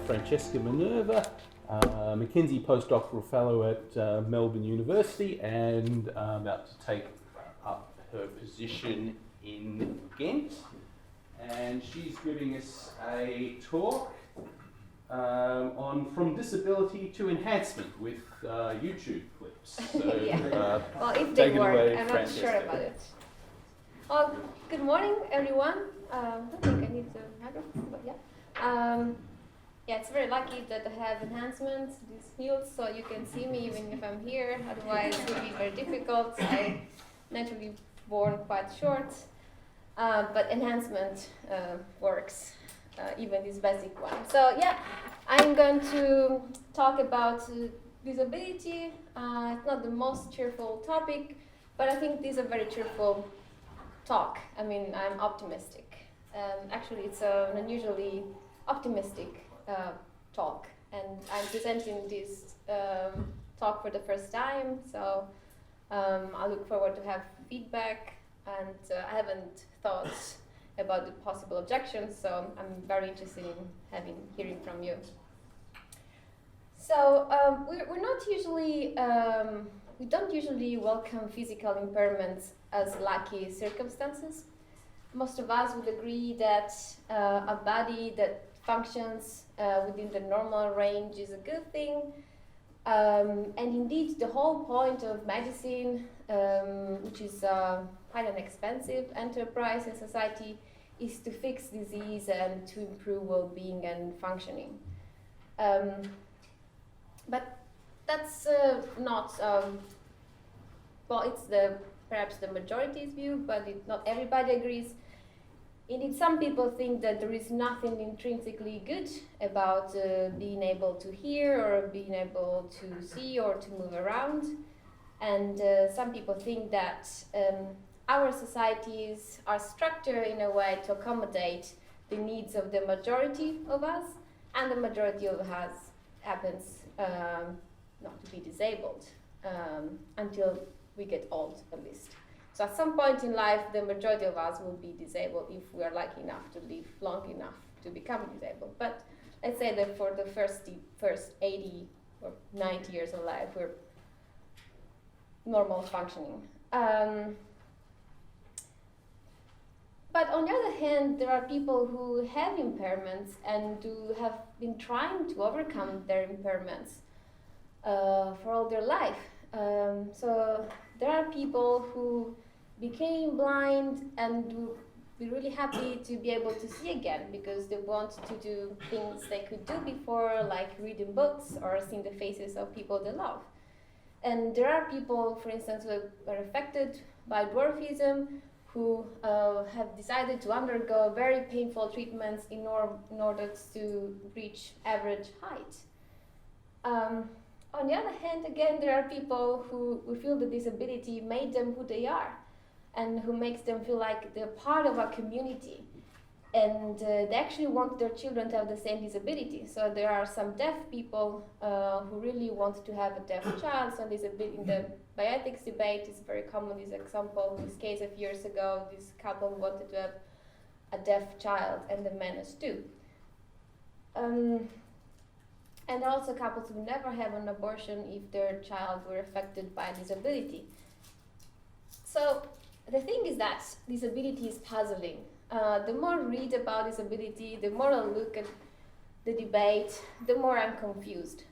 Francesca Minerva, McKinsey postdoctoral fellow at Melbourne University, and about to take up her position in Ghent. And she's giving us a talk on From Disability to Enhancement with YouTube clips. So, yeah. Well, if they work, away, I'm Francesca. not sure about it. Well, good morning, everyone. I don't think I need the microphone, but yeah. Yeah, it's very lucky that I have enhancements, these fields, so you can see me even if I'm here. Otherwise, it would be very difficult. I naturally born quite short, but enhancement works, even this basic one. So yeah, I'm going to talk about disability. It's not the most cheerful topic, but I think this is a very cheerful talk. I mean, I'm optimistic. Actually, it's an unusually optimistic talk, and I'm presenting this talk for the first time, so I look forward to have feedback, and I haven't thought about the possible objections, so I'm very interested in hearing from you. So we're not usually, we don't usually welcome physical impairments as lucky circumstances. Most of us would agree that a body that functions within the normal range is a good thing. And indeed, the whole point of medicine, which is quite an expensive enterprise in society, is to fix disease and to improve well-being and functioning. But that's not, well, it's perhaps the majority's view, but not everybody agrees. Indeed, some people think that there is nothing intrinsically good about being able to hear or being able to see or to move around. And some people think that our societies are structured in a way to accommodate the needs of the majority of us, and the majority of us happens not to be disabled until we get old, at least. So at some point in life, the majority of us will be disabled if we are lucky enough to live long enough to become disabled. But let's say that for the first 80 or 90 years of life, we're normal functioning. But on the other hand, there are people who have impairments and who have been trying to overcome their impairments for all their life. So there are people who became blind and will be really happy to be able to see again because they want to do things they could do before, like reading books or seeing the faces of people they love. And there are people, for instance, who are affected by dwarfism who have decided to undergo very painful treatments in order to reach average height. On the other hand, again, there are people who feel the disability made them who they are and who makes them feel like they're part of a community. And they actually want their children to have the same disability. So there are some deaf people who really want to have a deaf child. So in the bioethics debate, it's very common, this example, this case of years ago, this couple wanted to have a deaf child and the managed to. And also couples who never have an abortion if their child were affected by a disability. So the thing is that disability is puzzling. The more I read about disability, the more I look at the debate, the more I'm confused.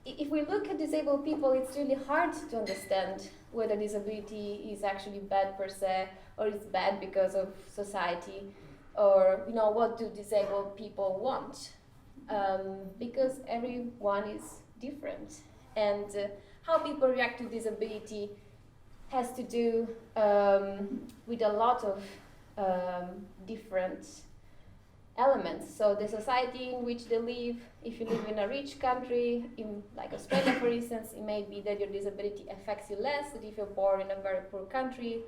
If we look at disabled people, it's really hard to understand whether disability is actually bad per se, or it's bad because of society, or what do disabled people want? Because everyone is different, and how people react to disability has to do with a lot of different elements. So the society in which they live, if you live in a rich country, like Australia for instance, it may be that your disability affects you less than if you're born in a very poor country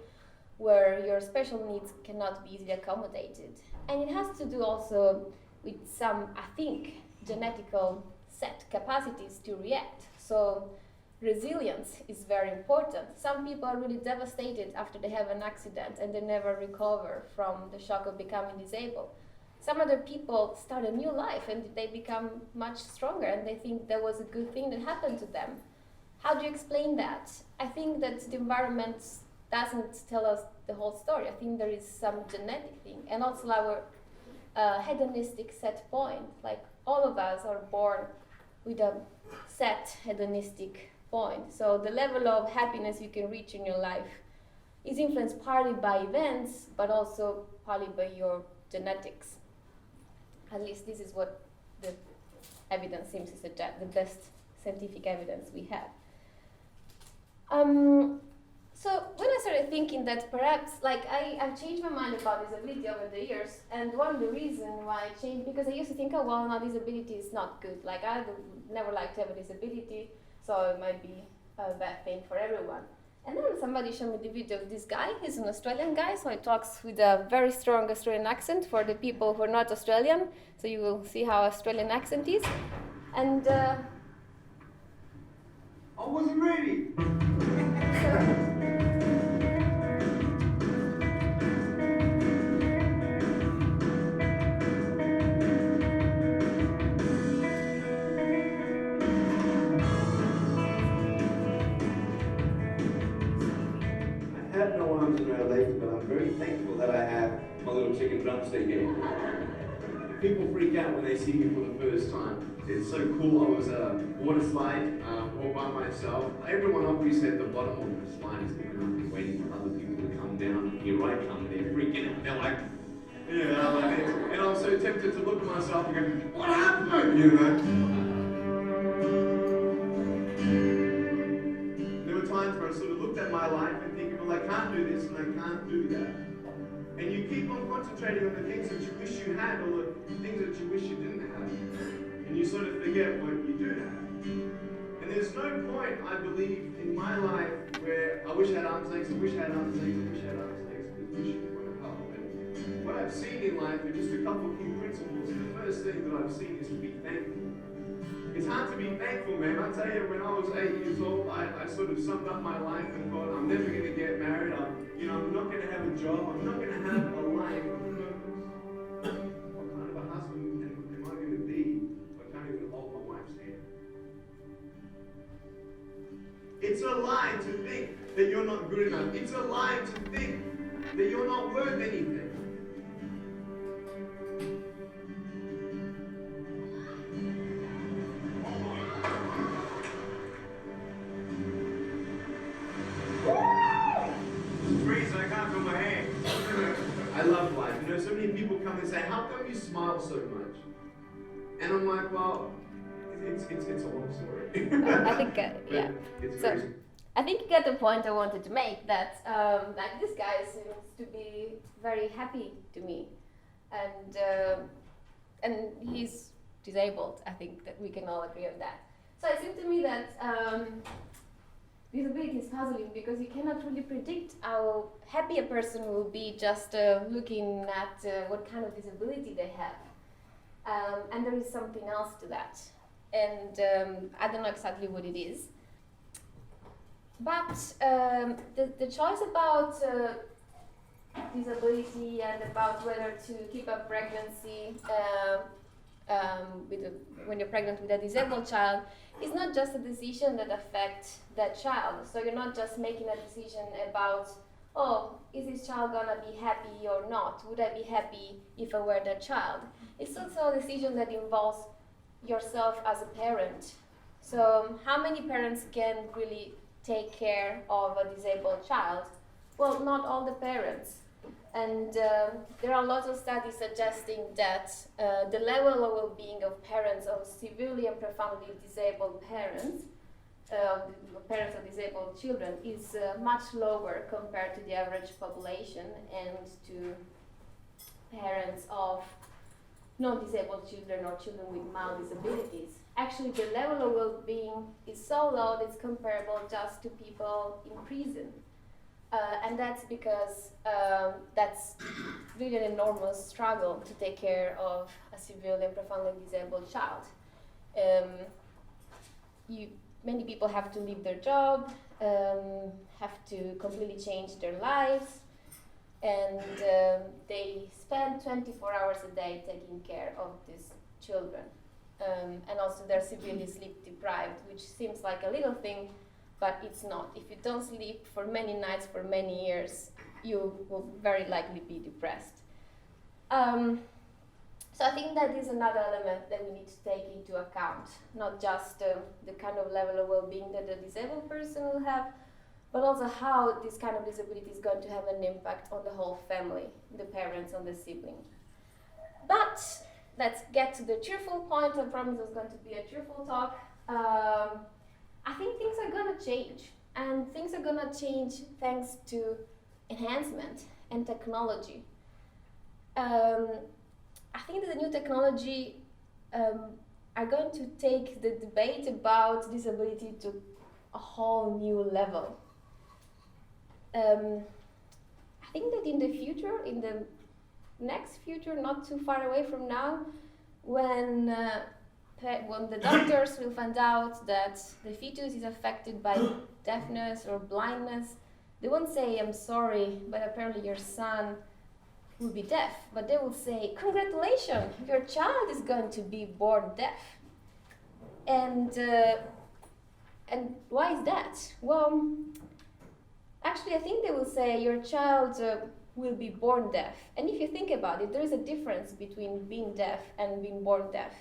where your special needs cannot be easily accommodated. And it has to do also with some, I think, genetical set capacities to react. So resilience is very important. Some people are really devastated after they have an accident and they never recover from the shock of becoming disabled. Some other people start a new life and they become much stronger and they think that was a good thing that happened to them. How do you explain that? I think that the environment doesn't tell us the whole story. I think there is some genetic thing, and also our hedonistic set point. Like, all of us are born with a set hedonistic point. So the level of happiness you can reach in your life is influenced partly by events, but also partly by your genetics. At least this is what the evidence seems to suggest, the best scientific evidence we have. So when I started thinking that perhaps, like, I've changed my mind about disability over the years, and one of the reasons why I changed, because I used to think, oh, well, no, disability is not good. Like, I never like to have a disability, so it might be a bad thing for everyone. And then somebody showed me the video of this guy. He's an Australian guy, so he talks with a very strong Australian accent for the people who are not Australian. So you will see how Australian accent is. And I wasn't ready. I have no arms and no legs, but I'm very thankful that I have my little chicken drumstick here. People freak out when they see me for the first time. It's so cool. I was a water slide all by myself. Everyone obviously at the bottom of the slide is looking up and waiting for other people to come down. Here I come, they're freaking out. They're like, yeah, like this. And I was so tempted to look at myself and go, what happened? You know? There were times where I sort of looked at my life and thinking, well, I can't do this and I can't do that. And you keep on concentrating on the things that you wish you had or the things that you wish you didn't have. And you sort of forget what you do have. And there's no point, I believe, in my life where I wish I had arms, legs, I wish I had arms, legs, I wish I had arms, legs, because wishing won't help. And what I've seen in life are just a couple of key principles. And the first thing that I've seen is to be thankful. It's hard to be thankful, man. I tell you, when I was 8 years old, I sort of summed up my life and thought, I'm never going to get married. I'm not going to have a job. I'm not going to have a life of purpose. What kind of a husband am I going to be if I can't even hold my wife's hand? It's a lie to think that you're not good enough. It's a lie to think that you're not worth anything. So many people come and say, how come you smile so much? And I'm like, well, it's a long story. I think, yeah. So, I think you get the point I wanted to make, that like, this guy seems to be very happy to me, and he's disabled. I think that we can all agree on that. So it seems to me that disability is puzzling because you cannot really predict how happy a person will be just looking at what kind of disability they have. And there is something else to that. And I don't know exactly what it is. But the choice about disability and about whether to keep a pregnancy when you're pregnant with a disabled child is not just a decision that affects that child. So you're not just making a decision about, oh, is this child gonna be happy or not? Would I be happy if I were that child? It's also a decision that involves yourself as a parent. So how many parents can really take care of a disabled child? Well, not all the parents. And there are lots of studies suggesting that the level of well-being of parents of severely and profoundly disabled parents, parents of disabled children, is much lower compared to the average population and to parents of non-disabled children or children with mild disabilities. Actually, the level of well-being is so low that it's comparable just to people in prison. And that's because that's really an enormous struggle to take care of a severely and profoundly disabled child. many people have to leave their job, have to completely change their lives, and they spend 24 hours a day taking care of these children. And also they're severely sleep deprived, which seems like a little thing, but it's not. If you don't sleep for many nights, for many years, you will very likely be depressed. So I think that is another element that we need to take into account, not just the kind of level of well-being that a disabled person will have, but also how this kind of disability is going to have an impact on the whole family, the parents and the siblings. But let's get to the cheerful point. I promise it's going to be a cheerful talk. I think things are going to change, and things are going to change thanks to enhancement and technology. I think that the new technology are going to take the debate about disability to a whole new level. I think that in the future, in the next future, not too far away from now, when the doctors will find out that the fetus is affected by deafness or blindness, they won't say, "I'm sorry, but apparently your son will be deaf," but they will say, "Congratulations, your child is going to be born deaf." And why is that? Well, actually, I think they will say your child will be born deaf. And if you think about it, there is a difference between being deaf and being born deaf.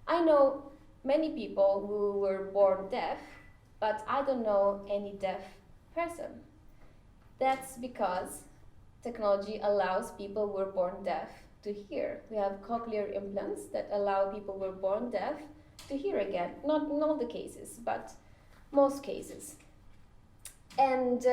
I know many people who were born deaf, but I don't know any deaf person. That's because technology allows people who were born deaf to hear. We have cochlear implants that allow people who were born deaf to hear again. Not in all the cases, but most cases. And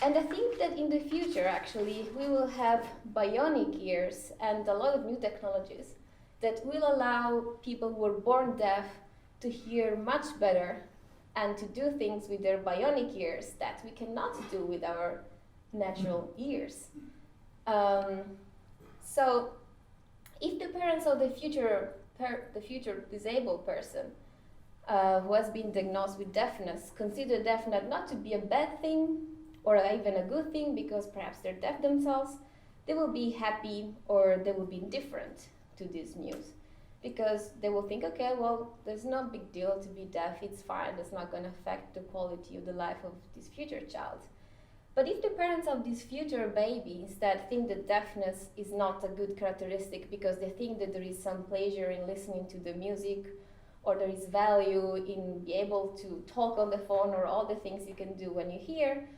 I think that in the future, actually, we will have bionic ears and a lot of new technologies that will allow people who were born deaf to hear much better and to do things with their bionic ears that we cannot do with our natural ears. So if the parents of the future disabled person who has been diagnosed with deafness consider deafness not to be a bad thing or even a good thing because perhaps they're deaf themselves, they will be happy or they will be indifferent to this news because they will think, okay, well, there's no big deal to be deaf, it's fine, it's not going to affect the quality of the life of this future child. But if the parents of this future baby instead think that deafness is not a good characteristic because they think that there is some pleasure in listening to the music or there is value in being able to talk on the phone or all the things you can do when you hear,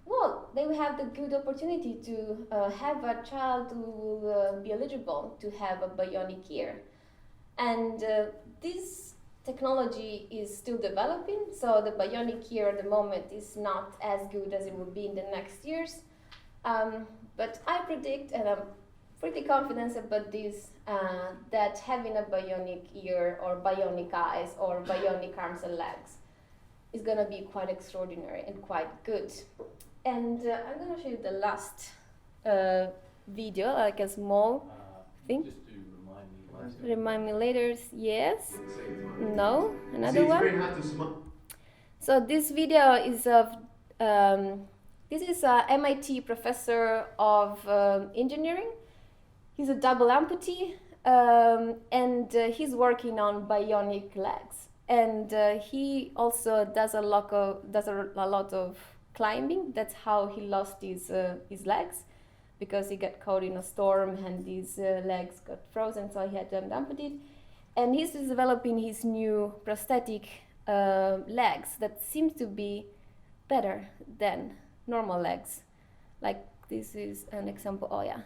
well, they will have the good opportunity to have a child who will be eligible to have a bionic ear. And this technology is still developing, so the bionic ear at the moment is not as good as it will be in the next years. But I predict, and I'm pretty confident about this, that having a bionic ear or bionic eyes or bionic arms and legs is going to be quite extraordinary and quite good. And I'm going to show you the last video, like a small thing. Just to remind me later. Remind me later, yes. No, another one. So this video is of, this is a MIT professor of engineering. He's a double amputee and he's working on bionic legs. And he also does a lot of climbing. That's how he lost his legs, because he got caught in a storm and his legs got frozen, so he had them amputated. And he's developing his new prosthetic legs that seems to be better than normal legs. Like this is an example. Oh yeah.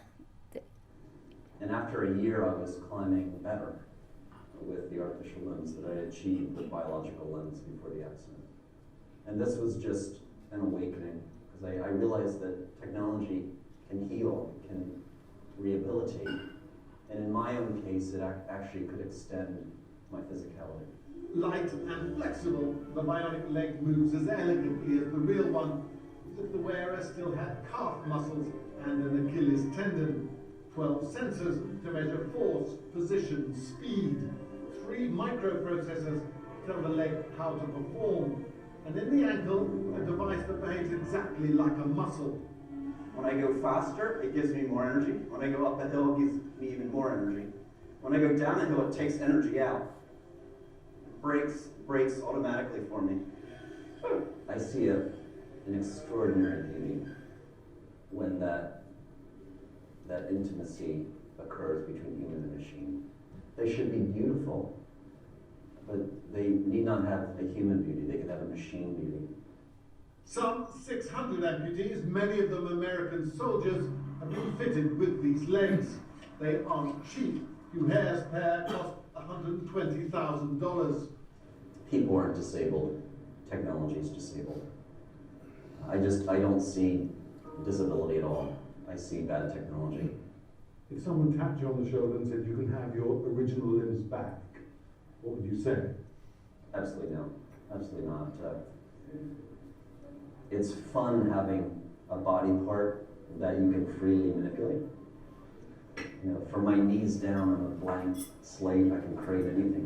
And after a year, I was climbing better with the artificial limbs that I achieved with biological limbs before the accident. And this was just an awakening, because I realized that technology can heal, can rehabilitate, and in my own case, it actually could extend my physicality. Light and flexible, the bionic leg moves as elegantly as the real one, as if the wearer still had calf muscles and an Achilles tendon, 12 sensors to measure force, position, speed, 3 microprocessors tell the leg how to perform, and in the ankle, a device that behaves exactly like a muscle. When I go faster, it gives me more energy. When I go up a hill, it gives me even more energy. When I go down a hill, it takes energy out. It brakes automatically for me. I see an extraordinary beauty when that intimacy occurs between human and machine. They should be beautiful, but they need not have a human beauty. They can have a machine beauty. Some 600 amputees, many of them American soldiers, have been fitted with these legs. They aren't cheap. Duhair's pair cost $120,000. People aren't disabled. Technology is disabled. I don't see disability at all. I see bad technology. If someone tapped you on the shoulder and said you can have your original limbs back, what would you say? Absolutely no. Absolutely not. It's fun having a body part that you can freely manipulate. You know, from my knees down, I'm a blank slate. I can create anything.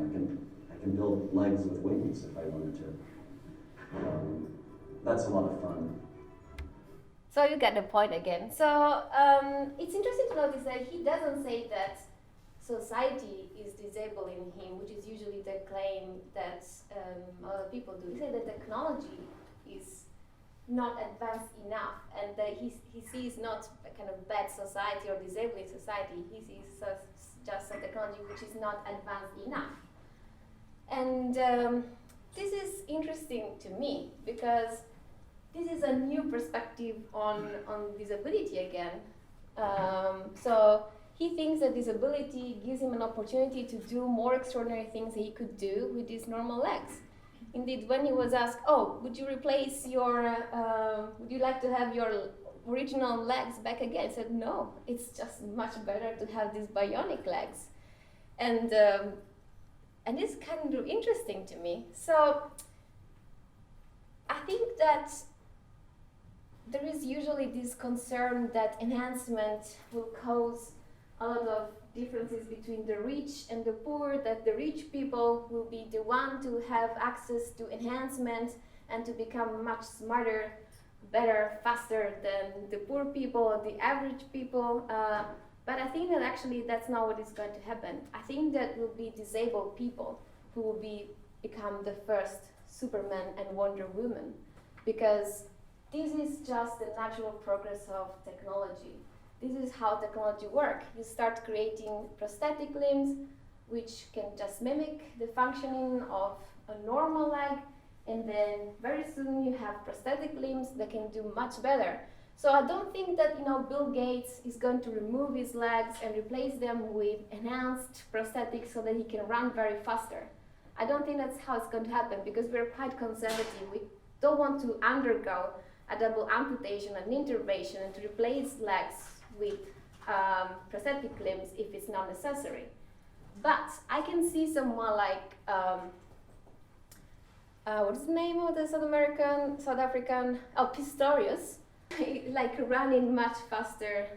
I can build legs with wings if I wanted to. That's a lot of fun. So you get the point again. So it's interesting to notice that he doesn't say that society is disabling him, which is usually the claim that other people do. He said that technology is not advanced enough, and that he sees not a kind of bad society or disabling society. He sees just a technology which is not advanced enough. And this is interesting to me because this is a new perspective on disability again. So he thinks that disability gives him an opportunity to do more extraordinary things that he could do with his normal legs. Indeed, when he was asked, "Oh, would you replace your? Would you like to have your original legs back again?" He said, "No, it's just much better to have these bionic legs," and it's kind of interesting to me. So I think that there is usually this concern that enhancement will cause a lot of differences between the rich and the poor, that the rich people will be the one to have access to enhancement and to become much smarter, better, faster than the poor people or the average people. But I think that actually that's not what is going to happen. I think that will be disabled people who will become the first Superman and Wonder Woman, because this is just the natural progress of technology. This is how technology works. You start creating prosthetic limbs, which can just mimic the functioning of a normal leg, and then very soon you have prosthetic limbs that can do much better. So I don't think that Bill Gates is going to remove his legs and replace them with enhanced prosthetics so that he can run very faster. I don't think that's how it's going to happen, because we're quite conservative. We don't want to undergo a double amputation and intervention and to replace legs with prosthetic limbs if it's not necessary. But I can see someone like, what's the name of the South African, Pistorius, like running much faster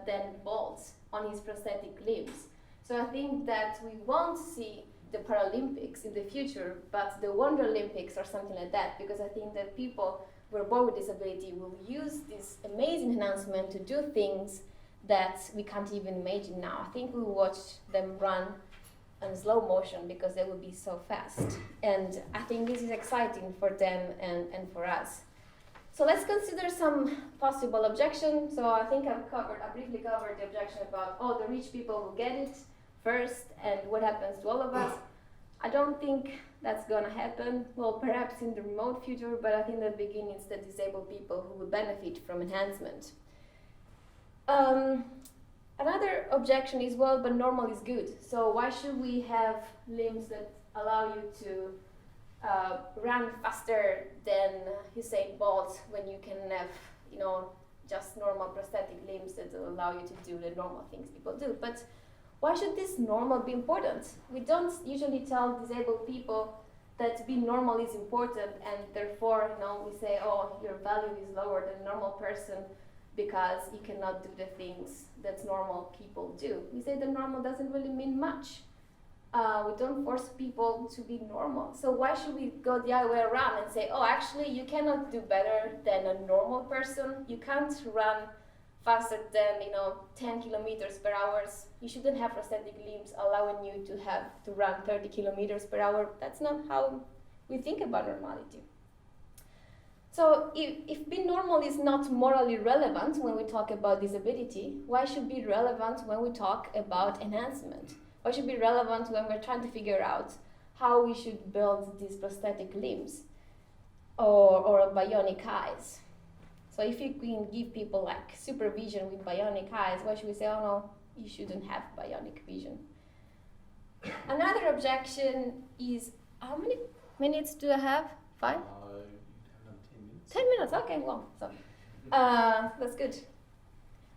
than Bolt on his prosthetic limbs. So I think that we won't see the Paralympics in the future, but the Wonder Olympics or something like that, because I think that people who are born with disability will use this amazing enhancement to do things that we can't even imagine now. I think we'll watch them run in slow motion because they will be so fast. And I think this is exciting for them and for us. So let's consider some possible objections. So I think I briefly covered the objection about, the rich people will get it first and what happens to all of us. I don't think that's going to happen. Well, perhaps in the remote future, but I think in the beginning it's the disabled people who will benefit from enhancement. Another objection is, but normal is good. So why should we have limbs that allow you to run faster than Usain Bolt when you can have, just normal prosthetic limbs that will allow you to do the normal things people do? But why should this normal be important? We don't usually tell disabled people that being normal is important, and therefore, we say, your value is lower than a normal person because you cannot do the things that normal people do. We say that normal doesn't really mean much. We don't force people to be normal. So why should we go the other way around and say, oh, actually, you cannot do better than a normal person. You can't run faster than 10 kilometers per hour. You shouldn't have prosthetic limbs allowing you to run 30 kilometers per hour. That's not how we think about normality. So if being normal is not morally relevant when we talk about disability, why should it be relevant when we talk about enhancement? Why should it be relevant when we're trying to figure out how we should build these prosthetic limbs or bionic eyes? So if you can give people like supervision with bionic eyes, why should we say, oh no, you shouldn't have bionic vision? Another objection is, how many minutes do I have? 5? 10 minutes, okay, well, so that's good.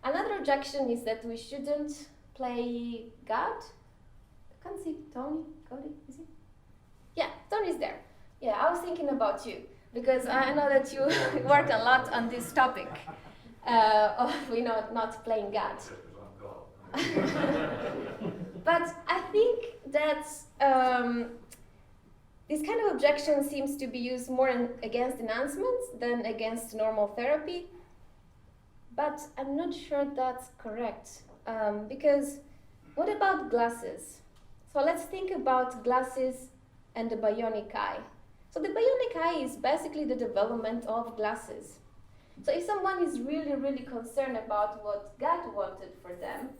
Another objection is that we shouldn't play God. I can't see Tony. Cody, is he? Yeah, Tony's there. Yeah, I was thinking about you because I know that you work a lot on this topic of not playing God. But I think that this kind of objection seems to be used more against enhancements than against normal therapy. But I'm not sure that's correct. Because what about glasses? So let's think about glasses and the bionic eye. So the bionic eye is basically the development of glasses. So if someone is really, really concerned about what God wanted for them,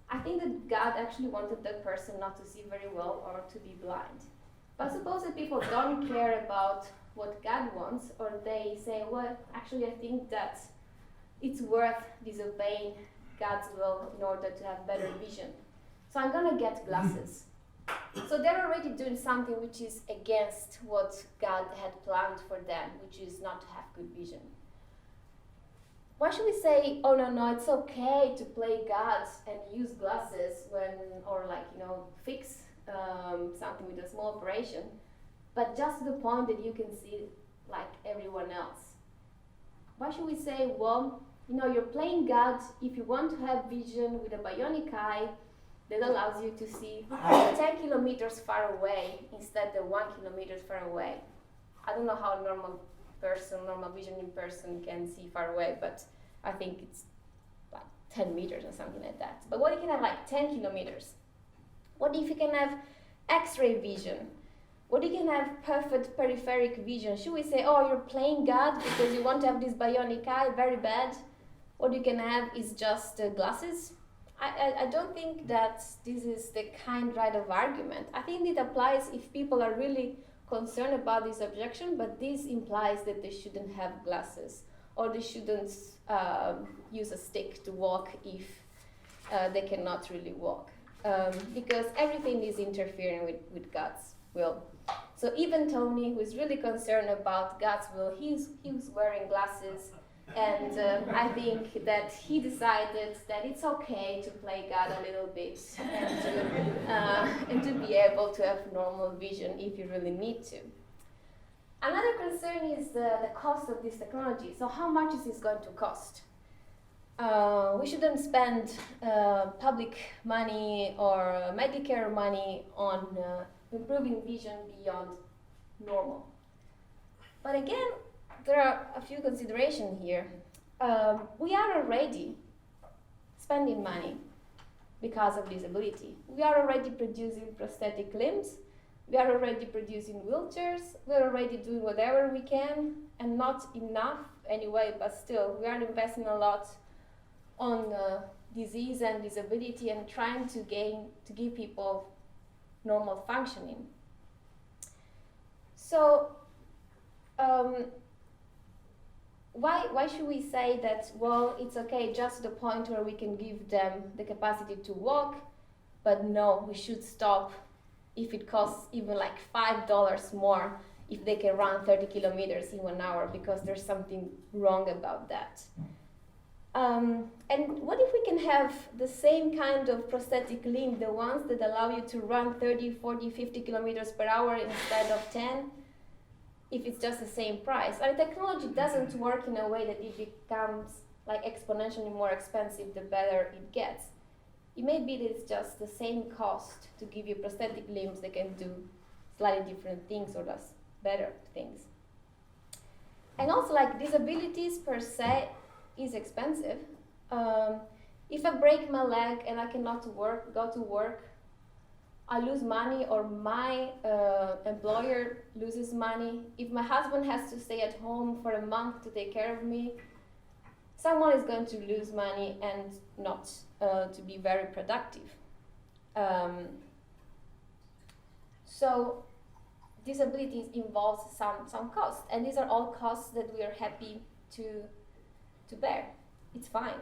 I think that God actually wanted that person not to see very well or to be blind. But suppose that people don't care about what God wants, or they say, well, actually I think that it's worth disobeying God's will in order to have better vision. So I'm gonna get glasses. So they're already doing something which is against what God had planned for them, which is not to have good vision. Why should we say, oh no, it's okay to play God and use glasses or fix something with a small operation, but just to the point that you can see like everyone else? Why should we say, well, you're playing God if you want to have vision with a bionic eye that allows you to see 10 kilometers far away instead of 1 kilometer far away. I don't know how a normal vision in person can see far away, but I think it's like 10 meters or something like that. But what if you can have like 10 kilometers? What if you can have X-ray vision? What if you can have perfect peripheric vision? Should we say, oh, you're playing God because you want to have this bionic eye, very bad? What you can have is just glasses? I don't think that this is the right of argument. I think it applies if people are really concerned about this objection, but this implies that they shouldn't have glasses, or they shouldn't use a stick to walk if they cannot really walk. Because everything is interfering with God's will. So even Tony, who is really concerned about God's will, he's wearing glasses, and I think that he decided that it's okay to play God a little bit and to be able to have normal vision if you really need to. Another concern is the cost of this technology. So how much is this going to cost? We shouldn't spend public money or Medicare money on improving vision beyond normal. But again, there are a few considerations here. We are already spending money because of disability. We are already producing prosthetic limbs. We are already producing wheelchairs. We are already doing whatever we can, and not enough anyway, but still, we are investing a lot on disease and disability and trying to give people normal functioning. So why should we say that, well, it's okay just the point where we can give them the capacity to walk, but no, we should stop if it costs even like $5 more if they can run 30 kilometers in 1 hour, because there's something wrong about that. And what if we can have the same kind of prosthetic limb, the ones that allow you to run 30, 40, 50 kilometers per hour instead of 10, if it's just the same price? Our technology doesn't work in a way that it becomes like exponentially more expensive the better it gets. it may be that it's just the same cost to give you prosthetic limbs that can do slightly different things or does better things. And also, like, disabilities per se is expensive. If I break my leg and I cannot go to work, I lose money, or my employer loses money. If my husband has to stay at home for a month to take care of me, someone is going to lose money and not to be very productive. So disabilities involves some costs, and these are all costs that we are happy to bear. It's fine.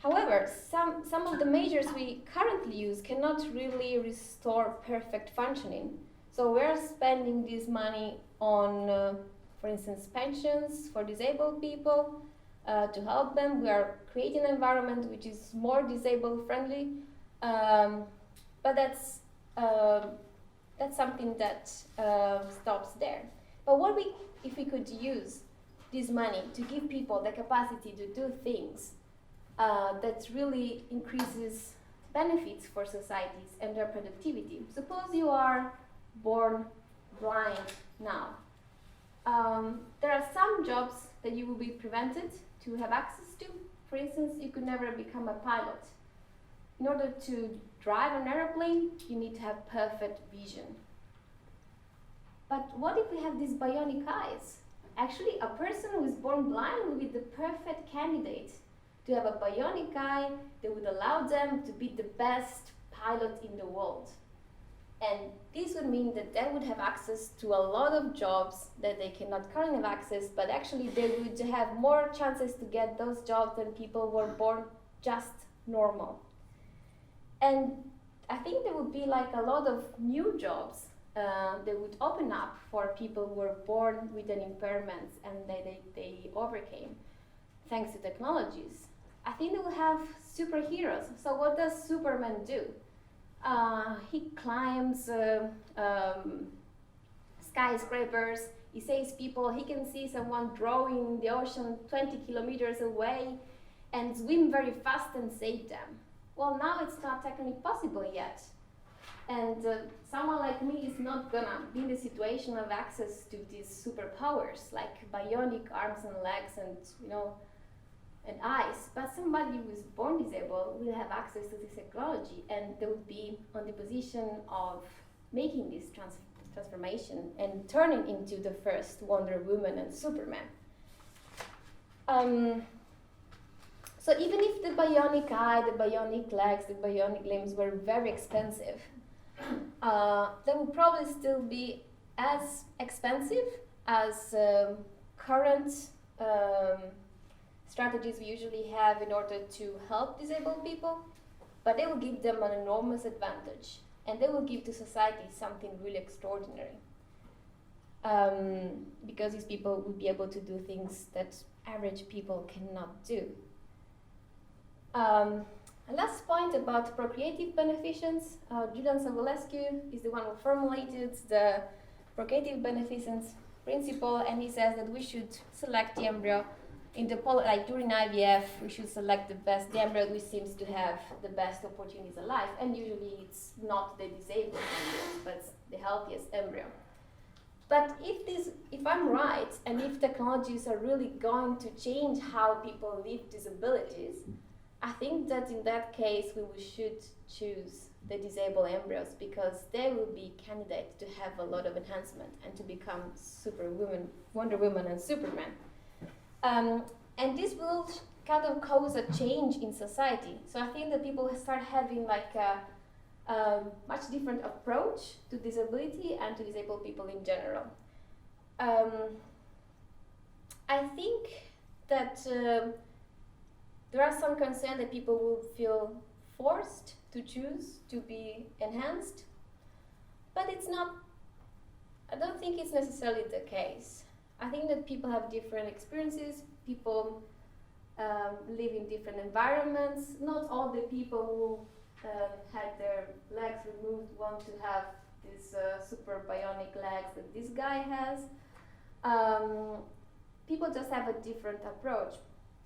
However, some of the measures we currently use cannot really restore perfect functioning. So we're spending this money on, for instance, pensions for disabled people to help them. We are creating an environment which is more disabled friendly, but that's something that stops there. But if we could use this money to give people the capacity to do things that really increases benefits for societies and their productivity. Suppose you are born blind now. There are some jobs that you will be prevented to have access to. For instance, you could never become a pilot. In order to drive an airplane, you need to have perfect vision. But what if we have these bionic eyes? Actually, a person who is born blind will be the perfect candidate to have a bionic eye that would allow them to be the best pilot in the world. And this would mean that they would have access to a lot of jobs that they cannot currently have access, but actually they would have more chances to get those jobs than people who were born just normal. And I think there would be like a lot of new jobs that would open up for people who were born with an impairment and they overcame thanks to technologies. I think they will have superheroes. So what does Superman do? He climbs skyscrapers, he saves people, he can see someone drowning in the ocean 20 kilometers away and swim very fast and save them. Well, now it's not technically possible yet. And someone like me is not gonna be in the situation of access to these superpowers, like bionic arms and legs and, and eyes. But somebody who is born disabled will have access to this technology, and they will be on the position of making this transformation and turning into the first Wonder Woman and Superman. So even if the bionic eye, the bionic legs, the bionic limbs were very expensive, they will probably still be as expensive as current strategies we usually have in order to help disabled people, but they will give them an enormous advantage, and they will give to society something really extraordinary. Because these people will be able to do things that average people cannot do. A last point about procreative beneficence. Julian Savulescu is the one who formulated the procreative beneficence principle, and he says that we should select the embryo in the during IVF, we should select the embryo which seems to have the best opportunities in life, and usually it's not the disabled embryo, but it's the healthiest embryo. But if I'm right, and if technologies are really going to change how people live disabilities, I think that in that case we should choose the disabled embryos, because they will be candidates to have a lot of enhancement and to become Superwoman, Wonder Woman and Superman. And this will kind of cause a change in society. So I think that people will start having like a much different approach to disability and to disabled people in general. I think that there are some concerns that people will feel forced to choose to be enhanced, but it's not, I don't think it's necessarily the case. I think that people have different experiences, people live in different environments. Not all the people who had their legs removed want to have these super bionic legs that this guy has. People just have a different approach.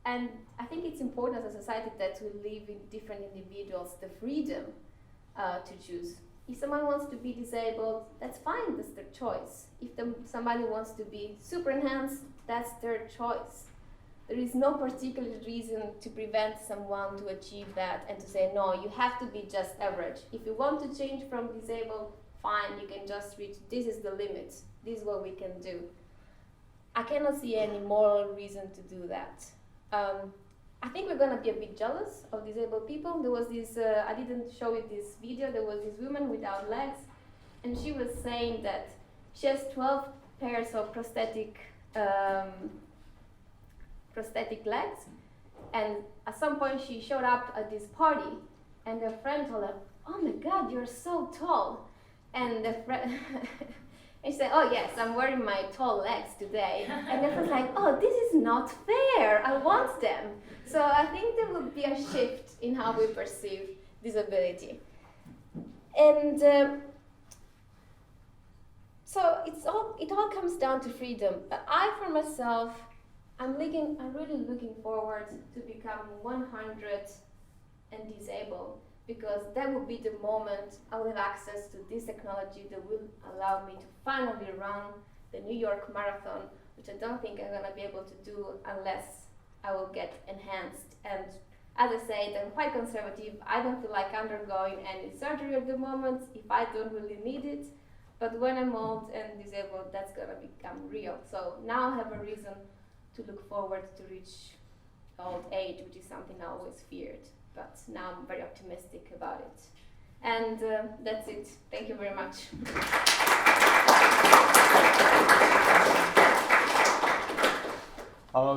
And I think it's important as a society that we leave in different individuals the freedom to choose. If someone wants to be disabled, that's fine, that's their choice. If somebody wants to be super enhanced, that's their choice. There is no particular reason to prevent someone to achieve that and to say, no, you have to be just average. If you want to change from disabled, fine, you can just reach, this is the limit, this is what we can do. I cannot see any moral reason to do that. I think we're gonna be a bit jealous of disabled people. There was this, I didn't show you this video, there was this woman without legs, and she was saying that she has 12 pairs of prosthetic legs, and at some point she showed up at this party, and her friend told her, oh my God, you're so tall. And the friend, and she said, oh yes, I'm wearing my tall legs today. And the friend's like, oh, this is not fair, I want them. So I think there will be a shift in how we perceive disability. And so it all comes down to freedom. But I, for myself, I'm really looking forward to become 100 and disabled, because that will be the moment I will have access to this technology that will allow me to finally run the New York Marathon, which I don't think I'm gonna be able to do unless I will get enhanced. And as I said, I'm quite conservative. I don't feel like undergoing any surgery at the moment if I don't really need it. But when I'm old and disabled, that's gonna become real. So now I have a reason to look forward to reach old age, which is something I always feared. But now I'm very optimistic about it. And that's it. Thank you very much.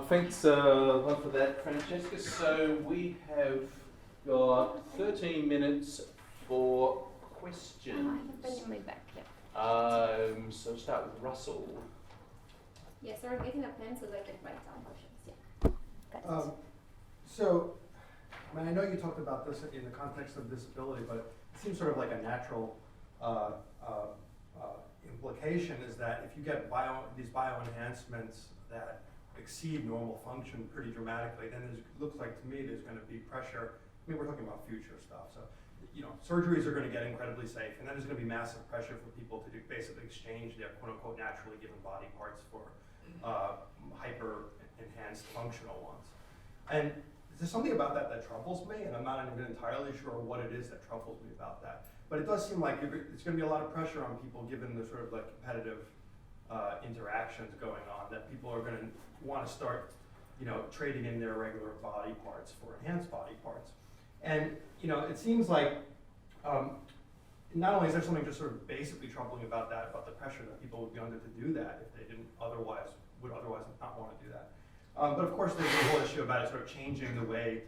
Thanks a lot for that, Francesca. So we have got 13 minutes for questions. Oh, I have a pen in my back, yeah. So we'll start with Russell. Yes, I'm getting a pen so that I can write down questions. Yeah. Got it. So, I mean, I know you talked about this in the context of disability, but it seems sort of like a natural implication is that if you get these bioenhancements that exceed normal function pretty dramatically, then it looks like to me there's going to be pressure. I mean, we're talking about future stuff, so surgeries are going to get incredibly safe, and then there's going to be massive pressure for people to basically exchange their quote-unquote naturally given body parts for hyper-enhanced functional ones. And there's something about that that troubles me, and I'm not even entirely sure what it is that troubles me about that. But it does seem like it's going to be a lot of pressure on people given the sort of like competitive interactions going on, that people are going to want to start, trading in their regular body parts for enhanced body parts. And, it seems like not only is there something just sort of basically troubling about that, about the pressure that people would be under to do that if they would otherwise not want to do that. But of course, there's a whole issue about it sort of changing the way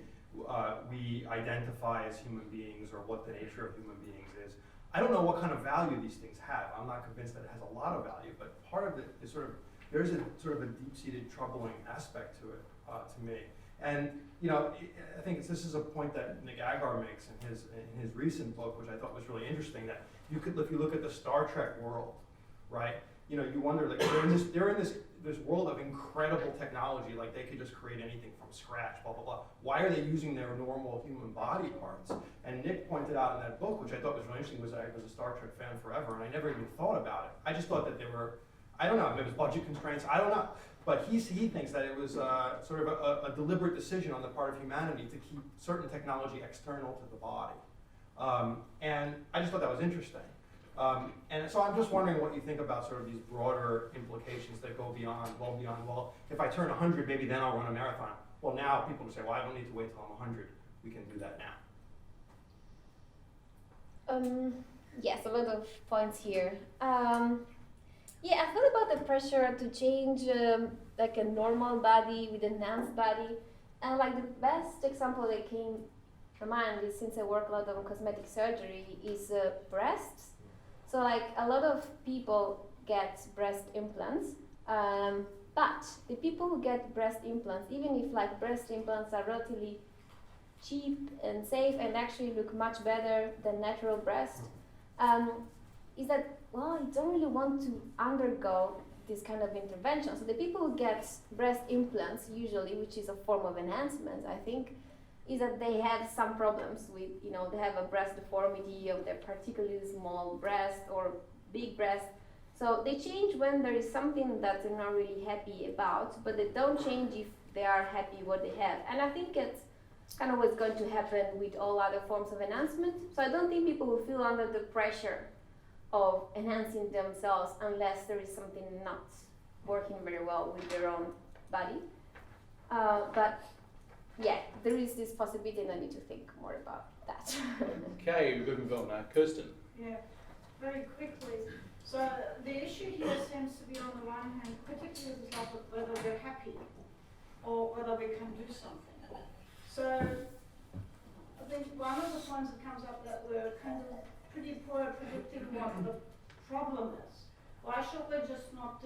we identify as human beings, or what the nature of human beings is. I don't know what kind of value these things have. I'm not convinced that it has a lot of value, but part of it is there's a sort of a deep-seated troubling aspect to it, to me. And I think this is a point that Nick Agar makes in his recent book, which I thought was really interesting. That if you look at the Star Trek world, right? You wonder, like, they're in this world of incredible technology, like they could just create anything from scratch, blah, blah, blah. Why are they using their normal human body parts? And Nick pointed out in that book, which I thought was really interesting, was that I was a Star Trek fan forever, and I never even thought about it. I just thought that they were, I don't know, if it was budget constraints, I don't know. But he thinks that it was sort of a deliberate decision on the part of humanity to keep certain technology external to the body. And I just thought that was interesting. And so I'm just wondering what you think about sort of these broader implications that go beyond, well, if I turn 100, maybe then I'll run a marathon. Well, now people will say, well, I don't need to wait till I'm 100. We can do that now. Yes, a lot of points here. Yeah, I feel about the pressure to change like a normal body with an enhanced body. And like the best example that came to mind is, since I work a lot on cosmetic surgery, is breasts. So like a lot of people get breast implants, but the people who get breast implants, even if like breast implants are relatively cheap and safe and actually look much better than natural breast, is that, well, you don't really want to undergo this kind of intervention. So the people who get breast implants usually, which is a form of enhancement, I think, is that they have some problems with, they have a breast deformity of their particularly small breast or big breast. So they change when there is something that they're not really happy about, but they don't change if they are happy what they have. And I think it's kind of what's going to happen with all other forms of enhancement. So I don't think people will feel under the pressure of enhancing themselves unless there is something not working very well with their own body. But yeah, there is this possibility, and I need to think more about that. Okay, we're going to move on now. Kirsten. Yeah, very quickly. So the issue here seems to be, on the one hand, particularly the stuff of whether we're happy or whether we can do something. So I think one of the points that comes up that we're kind of pretty poor at predicting what the problem is. Why should we just not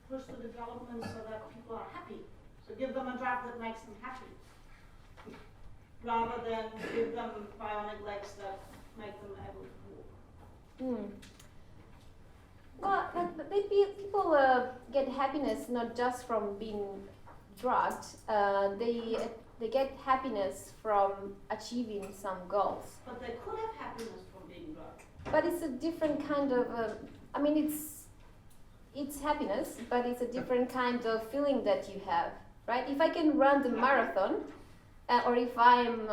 push the development so that people are happy? So give them a drug that makes them happy, rather than give them bionic legs that make them able to walk. Well, people get happiness not just from being drugged. They get happiness from achieving some goals. But they could have happiness from being drugged. But it's a different kind of. It's happiness, but it's a different kind of feeling that you have, right? If I can run the marathon, or if I'm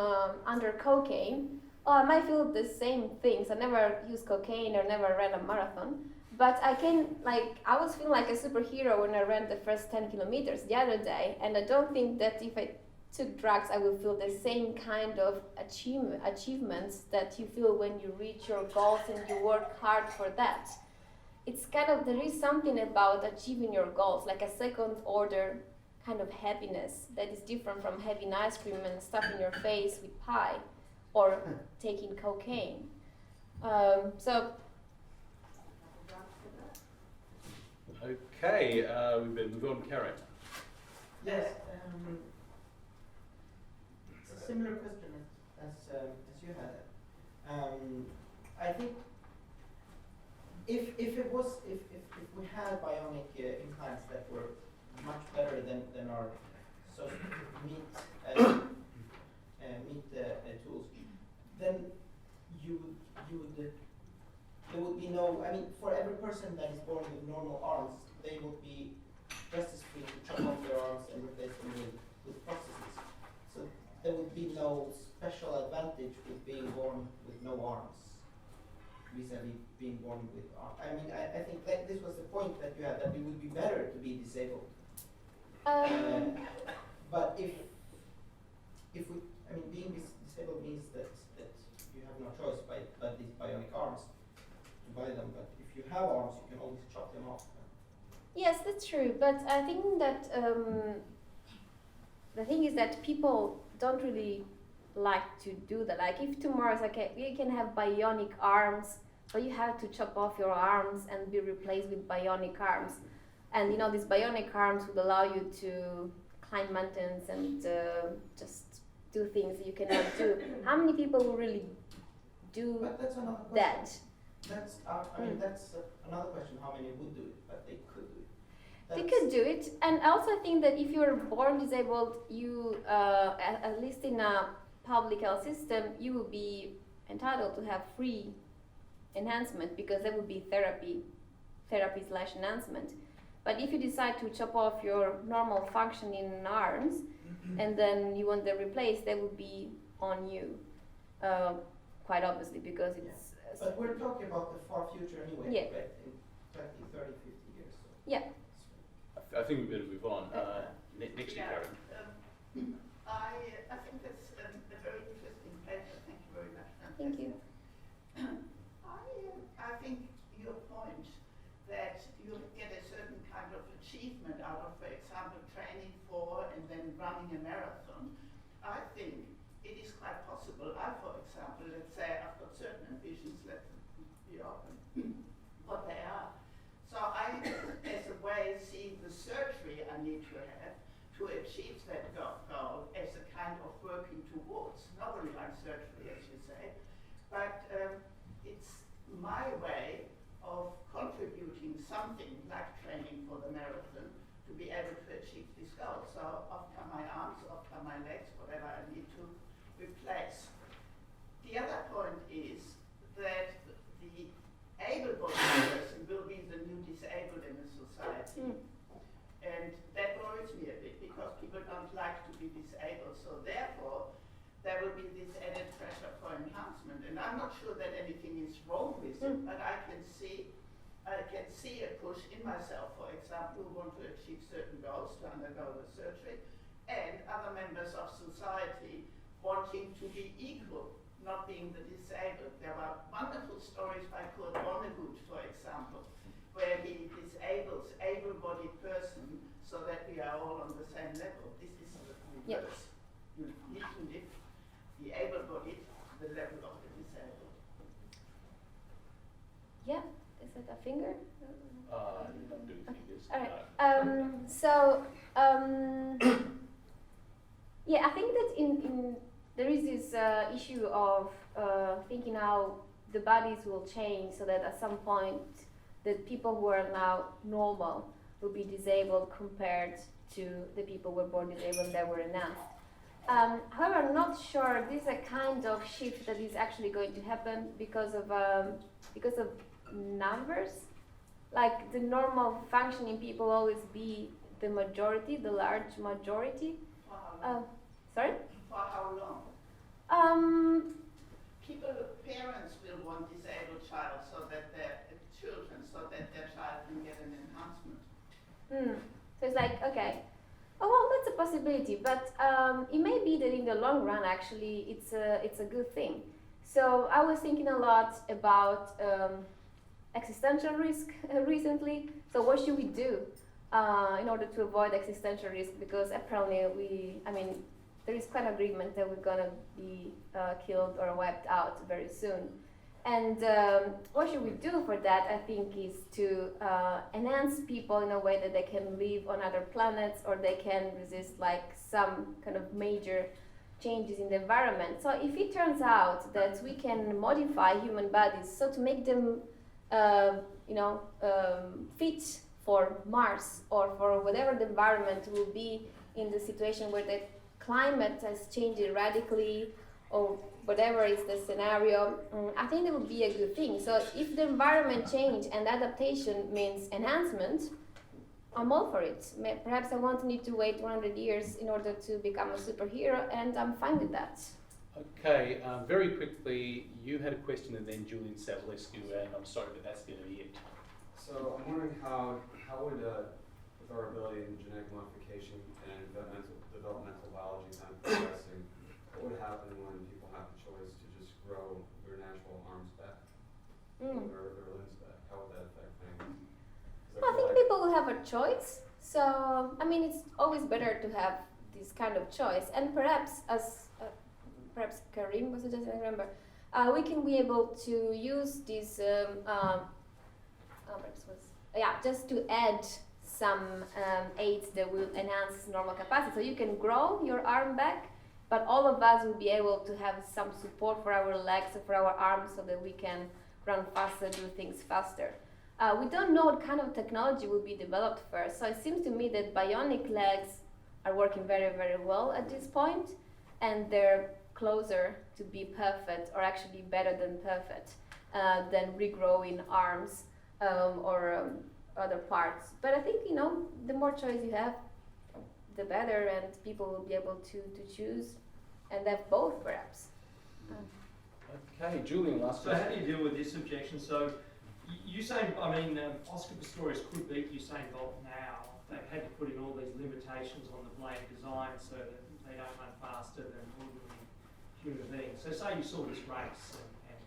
under cocaine, I might feel the same things. I never used cocaine or never ran a marathon, but I was feeling like a superhero when I ran the first 10 kilometers the other day, and I don't think that if I took drugs, I will feel the same kind of achievements that you feel when you reach your goals and you work hard for that. It's kind of, there is something about achieving your goals, like a second order kind of happiness that is different from having ice cream and stuffing your face with pie or taking cocaine. Okay, we better move on. Karen. Yes, it's a similar question as you had. I think if we had bionic implants that were much better than our meat tools, then there would be no. I mean, for every person that is born with normal arms, they would be just as free to chop off their arms and replace them with prostheses. So there would be no special advantage with being born with no arms vis-a-vis being born with arms. I mean, I think that this was the point that you had, that it would be better to be disabled. But if being disabled means that you have no choice but these bionic arms to buy them. But if you have arms, you can always chop them off. Yes, that's true. But I think that the thing is that people don't really like to do that. Like if tomorrow it's okay, we can have bionic arms, but you have to chop off your arms and be replaced with bionic arms. And these bionic arms would allow you to climb mountains and just do things that you cannot do. How many people will really do But that's another question. that? That's that's another question. How many would do it? But they could do it. They could do it, and I also think that if you're born disabled, you, at least in a public health system, you will be entitled to have free enhancement, because that would be therapy/enhancement. But if you decide to chop off your normal functioning arms, and then you want them replaced, that would be on you, quite obviously, because it's... But we're talking about the far future anyway, Yeah. right? In 20, 30, 50 years. So. Yeah. I think we better move on. Next to Karen. I think that's a very interesting paper. Thank you very much. Thank you. I think your point that you get a certain kind of achievement out of, for example, training for and then running a marathon, I think it is quite possible. For example, let's say I've got certain ambitions, let's be open, what they are. So I, as a way, see the surgery I need to have to achieve that goal as a kind of working towards, not only like surgery, as you say, but it's my way of contributing something like training for the marathon. The other point is that the able-bodied person will be the new disabled in the society. And that worries me a bit because people don't like to be disabled. So therefore, there will be this added pressure for enhancement. And I'm not sure that anything is wrong with it, but I can see a push in myself, for example, who want to achieve certain goals, to undergo the surgery, and other members of society wanting to be equal, not being the disabled. There are wonderful stories by Kurt Vonnegut, for example, where he disables able-bodied person so that we are all on the same level. This is the reverse. You need to lift the able-bodied to the level of the disabled. Yeah, is that a finger? Don't do fingers. All right. Yeah, I think that in there is this issue of thinking how the bodies will change, so that at some point the people who are now normal will be disabled compared to the people who were born disabled and that were enhanced. However, I'm not sure this is a kind of shift that is actually going to happen because of numbers. Like the normal functioning people always be the majority, the large majority. For how long? Sorry? For how long? Parents will want disabled child so that their children, so that their child can get an enhancement. So it's like, okay, oh well, that's a possibility, but it may be that in the long run, actually, it's a good thing. So I was thinking a lot about existential risk recently. So what should we do in order to avoid existential risk? Because apparently there is quite agreement that we're gonna be killed or wiped out very soon. And what should we do for that, I think, is to enhance people in a way that they can live on other planets, or they can resist like some kind of major changes in the environment. So if it turns out that we can modify human bodies so to make them fit for Mars or for whatever the environment will be in the situation where the climate has changed radically, or whatever is the scenario, I think it would be a good thing. So if the environment change and adaptation means enhancement, I'm all for it. Perhaps I won't need to wait 100 years in order to become a superhero, and I'm fine with that. Okay, very quickly, you had a question and then Julian Savulescu, and I'm sorry, but that's going to be it. So I'm wondering how would, with our ability in genetic modification and developmental biology kind of progressing, what would happen when people have the choice to just grow their natural arms back, or their limbs back? How would that affect things? Well, I think people will have a choice. So, it's always better to have this kind of choice. And perhaps, as perhaps Karim was suggesting, I remember, we can be able to use this, just to add some aids that will enhance normal capacity. So you can grow your arm back, but all of us will be able to have some support for our legs and for our arms so that we can run faster, do things faster. We don't know what kind of technology will be developed first. So it seems to me that bionic legs are working very, very well at this point, and they're closer to be perfect, or actually better than perfect, than regrowing arms or other parts. But I think, the more choice you have, the better, and people will be able to choose and have both, perhaps. Okay, Julian, last So question. how do you deal with this objection? So Usain, Oscar Pistorius could beat Usain Bolt now. They've had to put in all these limitations on the blade design so that they don't run faster than ordinary human beings. So say you saw this race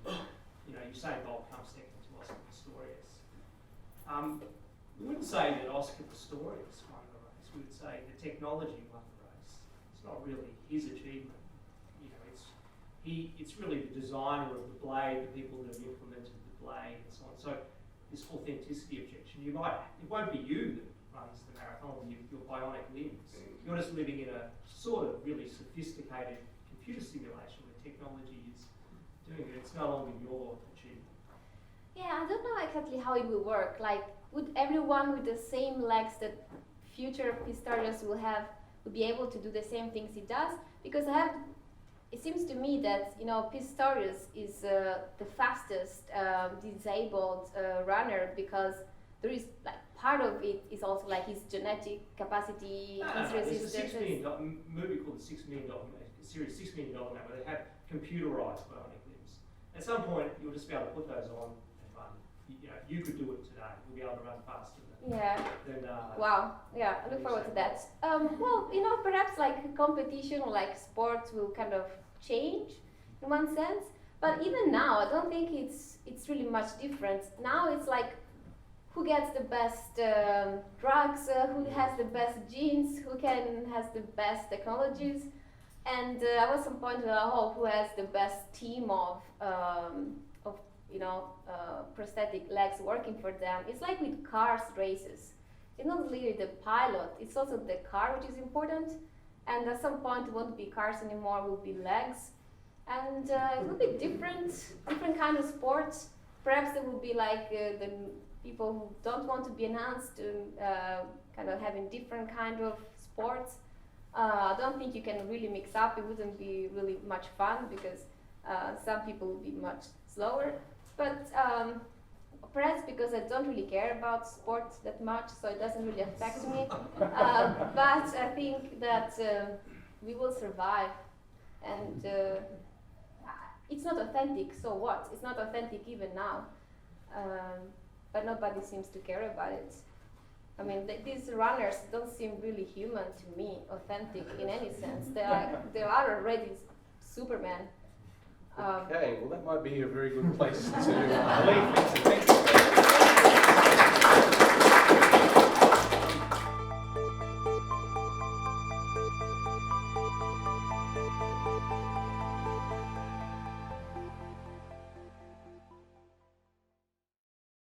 and Usain Bolt comes second to Oscar Pistorius. We wouldn't say that Oscar Pistorius won the race. We would say the technology won the race. It's not really his achievement. It's really the designer of the blade, the people that have implemented the blade, and so on. So this authenticity objection, it won't be you that runs the marathon with your bionic limbs. You're just living in a sort of really sophisticated computer simulation where technology is doing it. It's no longer your achievement. Yeah, I don't know exactly how it will work. Like, would everyone with the same legs that future Pistorius will be able to do the same things he does? Because I have it seems to me that, you know, Pistorius is the fastest disabled runner, because there is like part of it is also like his genetic capacity, his resistance. There's a $6 million movie called the $6 Million series, $6 Million Man, where they have computerized bionic limbs. At some point, you'll just be able to put those on and run. You know, you could do it today. You'll be able to run faster than Wow. Yeah, I look forward to that. Well, you know, perhaps like competition or like sports will kind of change in one sense. But even now, I don't think it's really much different. Now it's like, who gets the best drugs, who has the best genes, has the best technologies. And I was some point who has the best team of you know, prosthetic legs working for them. It's like with cars races. It's not really the pilot, it's also the car which is important. And at some point it won't be cars anymore, it will be legs. And it will be different kind of sports. Perhaps there will be like the people who don't want to be enhanced, kind of having different kind of sports. I don't think you can really mix up. It wouldn't be really much fun, because some people will be much slower. But perhaps because I don't really care about sports that much, so it doesn't really affect me. But I think that we will survive. And it's not authentic, so what? It's not authentic even now. But nobody seems to care about it. I mean, these runners don't seem really human to me, authentic in any sense. They are already Superman. Okay, well that might be a very good place to leave it. Thank you.